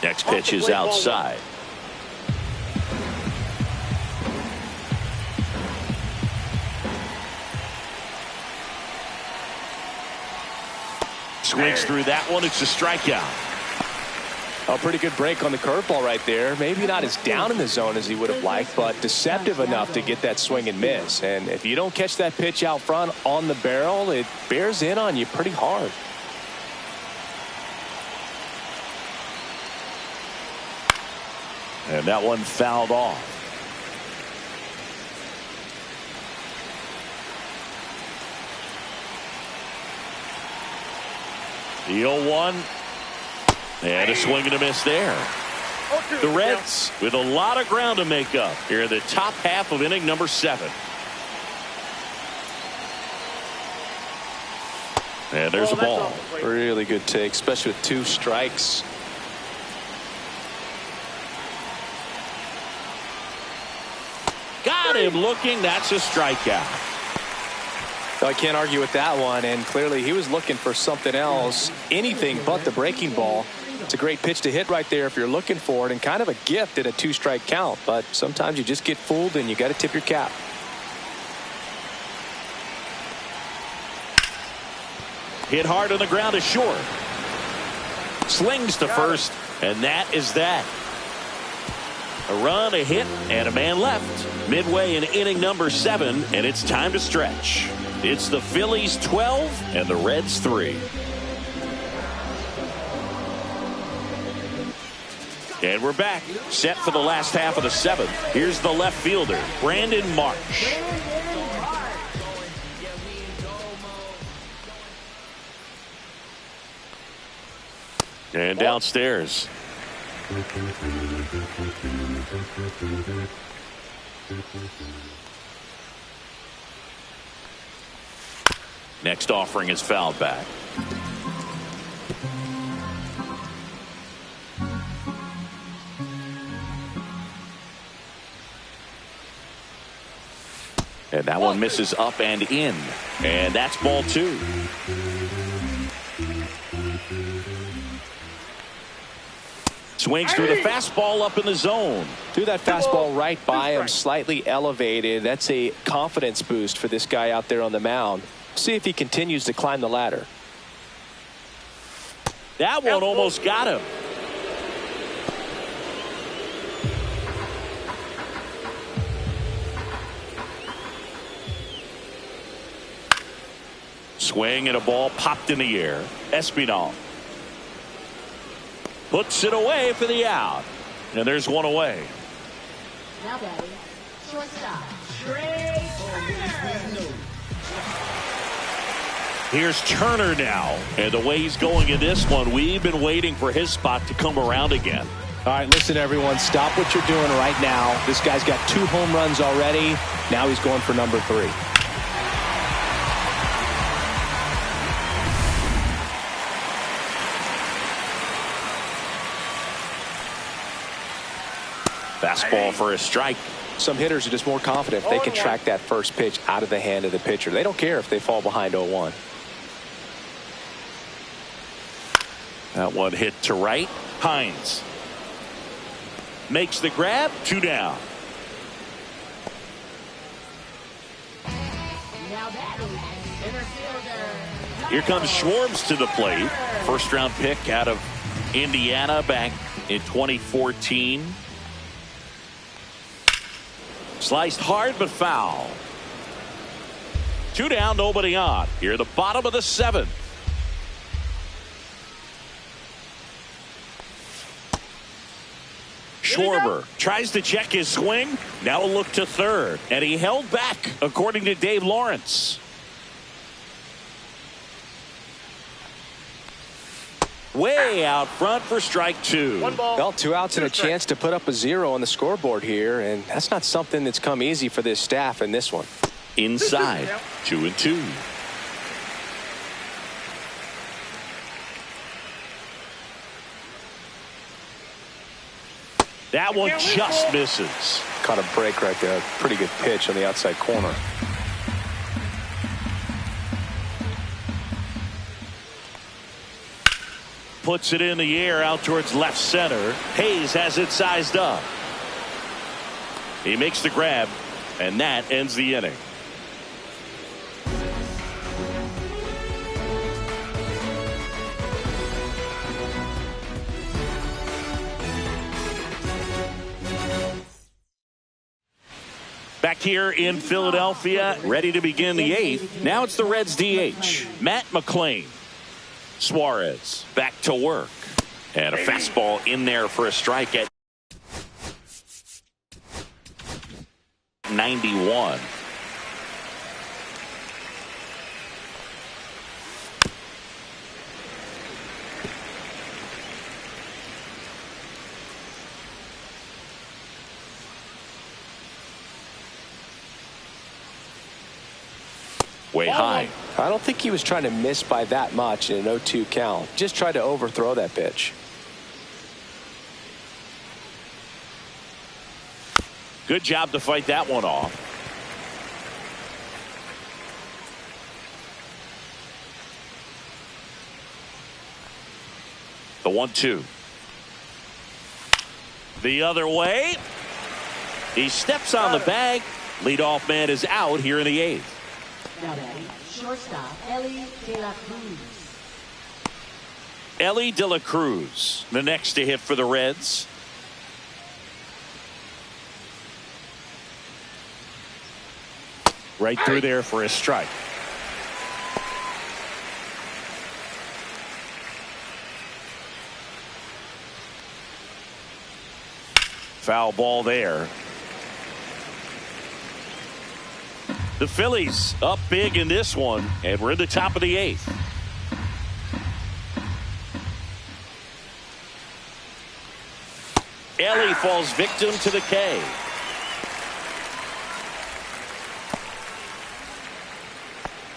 Next pitch is outside. Swings through that one. It's a strikeout. A pretty good break on the curveball right there. Maybe not as down in the zone as he would have liked, but deceptive enough to get that swing and miss. And if you don't catch that pitch out front on the barrel, it bears in on you pretty hard. And that one fouled off. The 0-1. And a swing and a miss there. The Reds with a lot of ground to make up here in the top half of inning number 7. And there's a ball. Really good take, especially with 2 strikes. Got him looking. That's a strikeout. I can't argue with that one, and clearly he was looking for something else, anything but the breaking ball. It's a great pitch to hit right there if you're looking for it, and kind of a gift at a 2-strike count, but sometimes you just get fooled and you got to tip your cap. Hit hard on the ground to short. Slings to first, and that is that. A run, a hit, and a man left. Midway in inning number 7, and it's time to stretch. It's the Phillies 12 and the Reds 3. And we're back, set for the last half of the 7th. Here's the left fielder, Brandon Marsh. And downstairs. Next offering is fouled back. And that one misses up and in. And that's ball 2. Swings through the fastball up in the zone. Threw that fastball right by him, slightly elevated. That's a confidence boost for this guy out there on the mound. See if he continues to climb the ladder. That one almost got him. Swing and a ball popped in the air. Espinal puts it away for the out. And there's one away. Now batting, shortstop, Trey Turner. Here's Turner now. And the way he's going in this one, we've been waiting for his spot to come around again. All right, listen, everyone. Stop what you're doing right now. This guy's got 2 home runs already. Now he's going for number 3. Fastball for a strike. Some hitters are just more confident if they can track that first pitch out of the hand of the pitcher. They don't care if they fall behind 0-1. That one hit to right. Hines makes the grab. 2 down. Now batting, center fielder. Here comes Schwartz to the plate. First round pick out of Indiana back in 2014. Sliced hard but foul. 2 down, nobody on. Here the bottom of the 7th. Schwarber tries to check his swing. Now a look to third. And he held back, according to Dave Lawrence. Way out front for strike 2. Well, 2 outs and a chance to put up a 0 on the scoreboard here, and that's not something that's come easy for this staff in this one. Inside, 2-2. That one just misses. Caught a break right there. Pretty good pitch on the outside corner. puts it in the air out towards left center. Hayes has it sized up. He makes the grab, and that ends the inning. Back here in Philadelphia, ready to begin the eighth. Now it's the Reds DH, Matt McClain. Suarez back to work. And a fastball in there for a strike at 91. Way high. I don't think he was trying to miss by that much in an 0-2 count. Just tried to overthrow that pitch. Good job to fight that one off. The 1-2. The other way. He steps on the bag. Leadoff man is out here in the eighth. Now batting, shortstop Ellie De La Cruz. Ellie De La Cruz, the next to hit for the Reds. Right through there for a strike. Foul ball there. The Phillies up big in this one, and we're in the top of the eighth. Ellie falls victim to the K.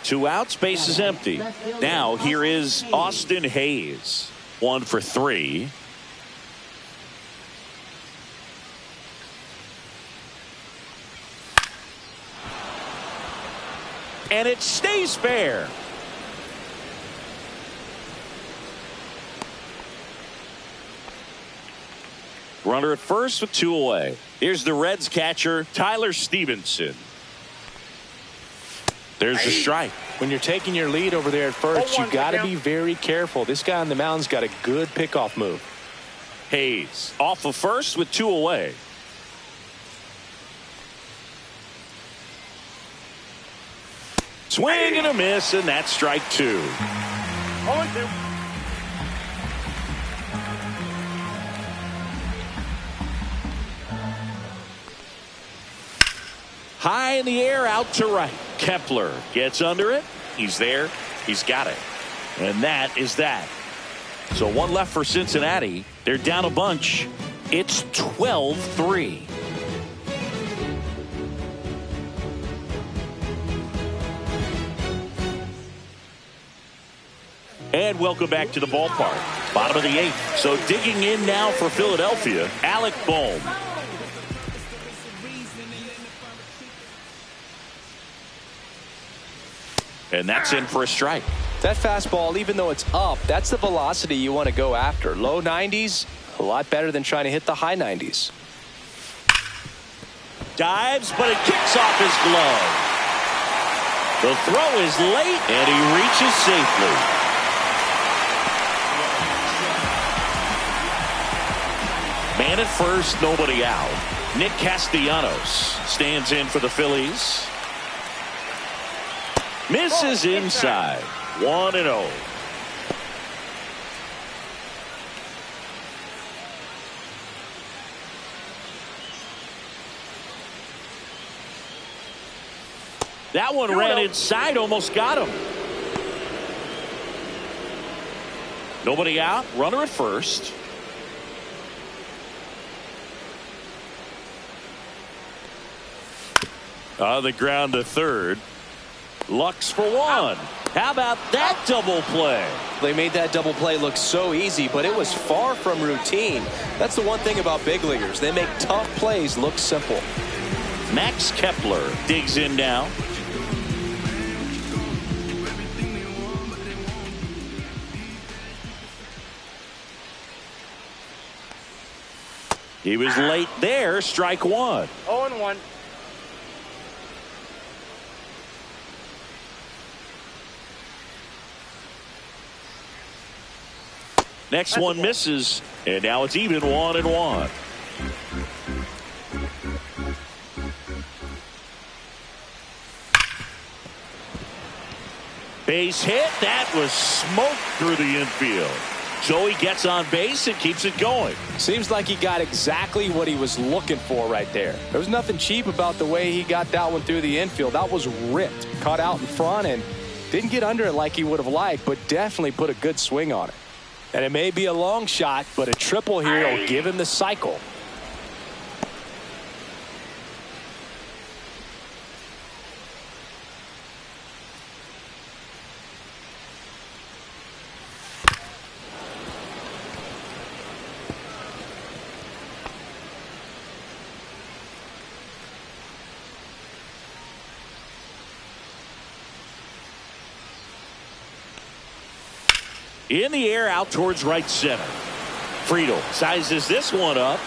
Two outs, base is empty. Now here is Austin Hayes. 1 for 3. And it stays fair. Runner at first with 2 away. Here's the Reds catcher, Tyler Stevenson. There's the strike. When you're taking your lead over there at first, you got to be very careful. This guy on the mound's got a good pickoff move. Hayes off of first with 2 away. Swing and a miss, and that's strike 2. 0-2. High in the air, out to right. Kepler gets under it. He's there. He's got it. And that is that. So 1 left for Cincinnati. They're down a bunch. It's 12-3. And welcome back to the ballpark. Bottom of the 8th. So digging in now for Philadelphia, Alec Bohm. And that's in for a strike. That fastball, even though it's up, that's the velocity you want to go after. Low 90s, a lot better than trying to hit the high 90s. Dives, but it kicks off his glove. The throw is late, and he reaches safely. Man at first, nobody out. Nick Castellanos stands in for the Phillies. Misses inside. 1-0. That one ran inside, almost got him. Nobody out. Runner at first. On the ground to third. Lux for 1. How about that double play? They made that double play look so easy, but it was far from routine. That's the one thing about big leaguers. They make tough plays look simple. Max Kepler digs in now. He was late there. Strike one. 0-1. Next one misses, and now it's even 1-1. Base hit. That was smoke through the infield. So he gets on base and keeps it going. Seems like he got exactly what he was looking for right there. There was nothing cheap about the way he got that one through the infield. That was ripped. Caught out in front and didn't get under it like he would have liked, but definitely put a good swing on it. And it may be a long shot, but a triple here will give him the cycle. In the air out towards right center. Friedel sizes this one up.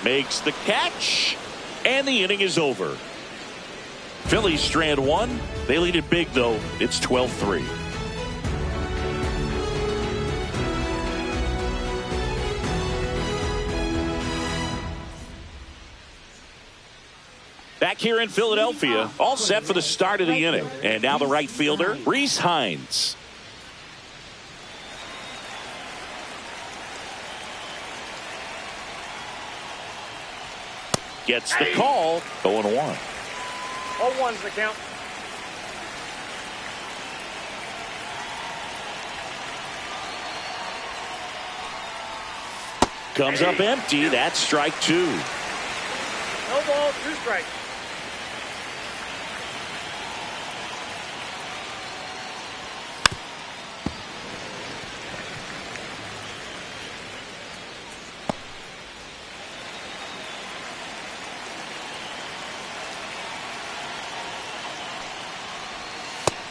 Makes the catch. And the inning is over. Phillies strand one. They lead it big, though. It's 12-3. Back here in Philadelphia, all set for the start of the inning. And now the right fielder, Rhys Hines. Gets the call. 0-1. 0-1's the count. Comes up empty. That's strike two. No ball, 2 strikes.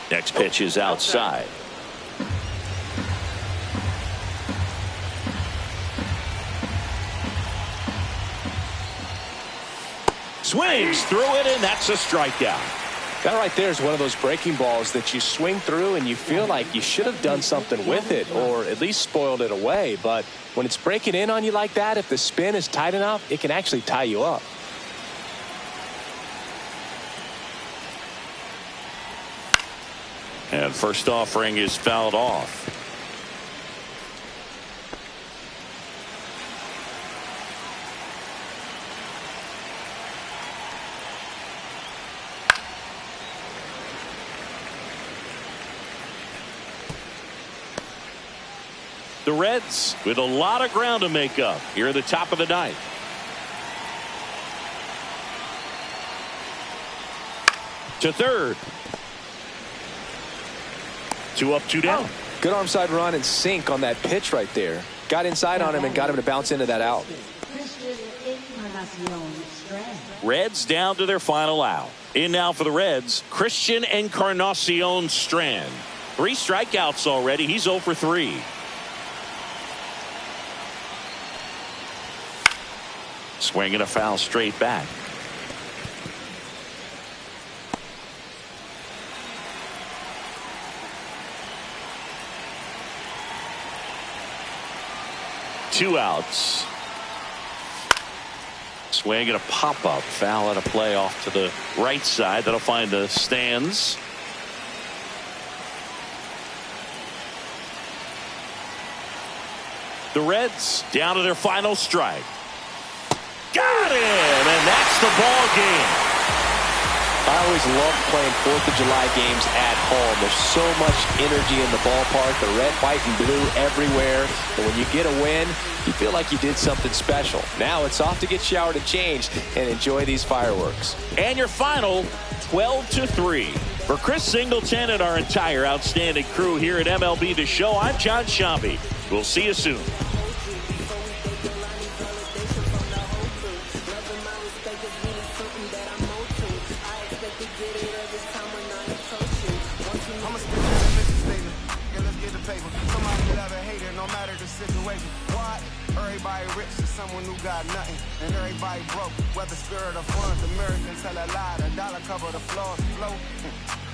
Next pitch is outside. Swings through it, and that's a strikeout. That right there is one of those breaking balls that you swing through and you feel like you should have done something with it or at least spoiled it away. But when it's breaking in on you like that, if the spin is tight enough, it can actually tie you up. And first offering is fouled off. The Reds with a lot of ground to make up here at the top of the ninth. To third. 2 up, 2 down. Good arm side run and sink on that pitch right there. Got inside on him and got him to bounce into that out. Reds down to their final out. In now for the Reds, Christian Encarnacion Strand. 3 strikeouts already. He's 0 for 3. Swinging a foul straight back. Two outs. Swing and a pop-up. Foul and a play off to the right side. That'll find the stands. The Reds down to their final strike. Got him! And that's the ball game. I always love playing 4th of July games at home. There's so much energy in the ballpark. The red, white, and blue everywhere. And when you get a win, you feel like you did something special. Now it's off to get showered and changed and enjoy these fireworks. And your final, 12-3. For Chris Singleton and our entire outstanding crew here at MLB The Show, I'm John Sciambi. We'll see you soon. Somebody love a hater, no matter the situation. What? Everybody rich to someone who got nothing, and everybody broke. Whether spirit or funds, American tell a lie. The dollar cover the floors, flow.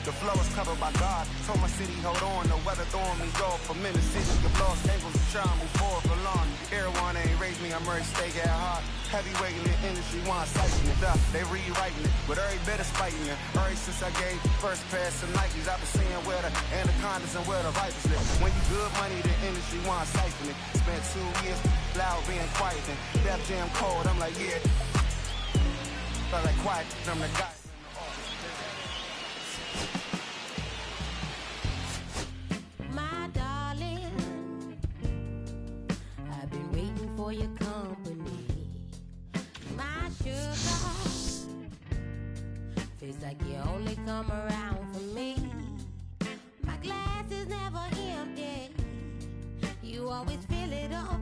The flow is covered by God. Told my city, hold on, the weather throwing me off. For minutes, city, the lost angles, trying to move forward for long. Everyone ain't raised me, I'm ready to stay at heart. Heavyweight in the industry, want sighting it up. They rewriting it, but every bit is fighting it. Ever since I gave first pass to Nikes, I've been seeing where the anacondas and where the vipers live. When you good money, the industry want siphon it. Spent 2 years loud being quiet, and Def Jam cold, I'm like, yeah. Felt like quiet, I'm the guy. My darling, I've been waiting for your company. My sugar, feels like you only come around for me. My glass is never empty, you always fill it up